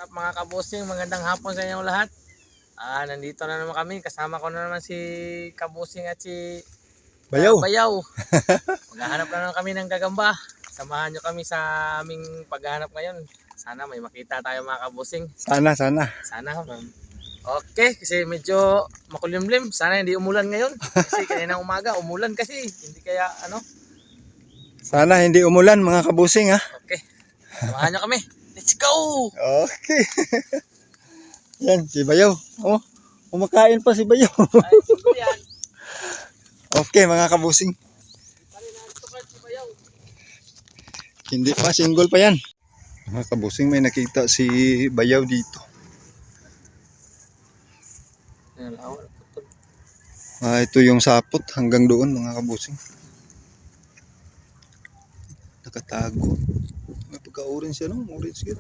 What's up mga kabusing, magandang hapon sa inyong lahat. Nandito na naman kami, kasama ko na naman si Kabusing at si Bayaw. Bayaw. Maghahanap na naman kami ng gagamba. Samahan nyo kami sa aming paghahanap ngayon. Sana may makita tayo mga kabusing. Sana. Sana. Okay, kasi medyo makulimlim. Sana hindi umulan ngayon. Kasi kaninang umaga umulan kasi. Hindi kaya ano. Sana hindi umulan mga kabusing ha. Okay, samahan nyo kami. Let's go! Okay. Yan, si Bayaw. Oh, kumakain pa si Bayaw. Ay, siguro yan. Okay mga kabusing. Hindi pa, single pa yan. Mga kabusing, may nakita si Bayaw dito. Ito yung sapot hanggang doon mga kabusing. Nakatago. May pagka-orange siya, no? Orange yun.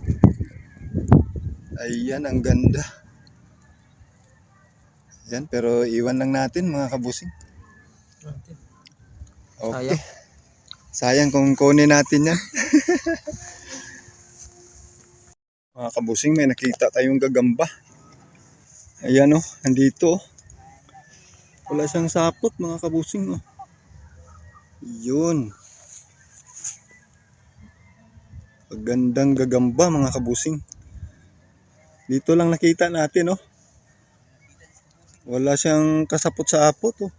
Ayan, ang ganda. Ayan, pero iwan lang natin mga kabusing. Okay. Sayang kung kunin natin yan. Mga kabusing, may nakita tayong gagamba. Ayan o, andito o. Wala siyang sapot mga kabusing o. Yun. Magandang gagamba mga kabusing. Dito lang nakita natin oh. Wala siyang kasapot sa apot oh.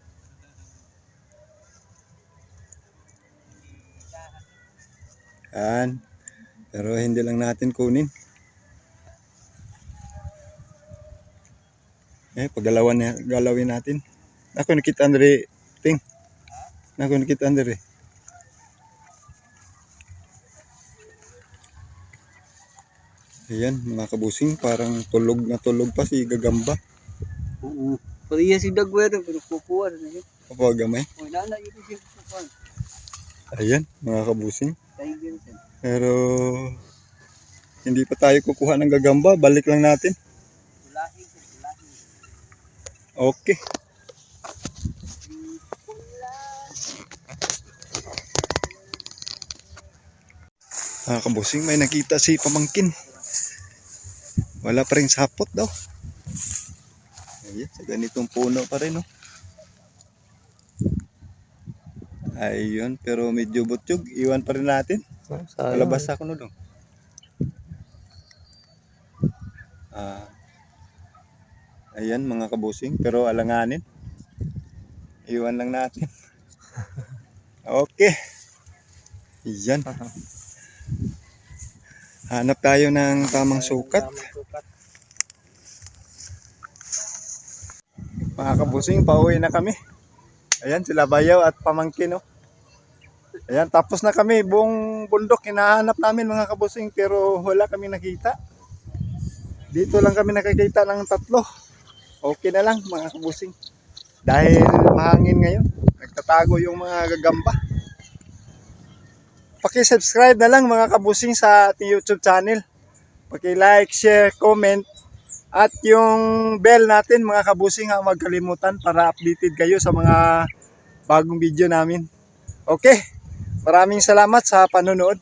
Yan. Pero hindi lang natin kunin. Galawin natin. Ako nakita Andre ting. Ako nakita Andre. Ayan mga kabusing, parang tulog na tulog pa si gagamba. Oo. Pariya si Dagwer pero kukuha na yun. Kapag gamay. Wala na yun siya kukuha. Ayan mga kabusing. Kay Vincent. Pero hindi pa tayo kukuha ng gagamba, balik lang natin. Walahin. Okay. Mga kabusing, may nakita si pamangkin. Wala pa rin sapot daw. Ayan, sa ganitong puno pa rin, oh. Ayun, pero medyo butyog. Iwan pa rin natin. Palabas ako no dong. Ayan, mga kabusing, pero alanganin. Iwan lang natin. Okay. Ayan. Hanap tayo ng tamang sukat. Mga kabusing, pauwi na kami. Ayan, sila Bayaw at pamangkin, oh. Ayan, tapos na kami. Buong bundok hinahanap namin mga kabusing, pero wala kami nakita. Dito lang kami nakikita ng 3. Okay na lang mga kabusing. Dahil mahangin ngayon, nagtatago yung mga gagamba. Paki-subscribe na lang mga kabusing sa ating YouTube channel. Paki-like, share, comment. At yung bell natin mga kabusing, huwag kalimutan para updated kayo sa mga bagong video namin. Okay, maraming salamat sa panonood.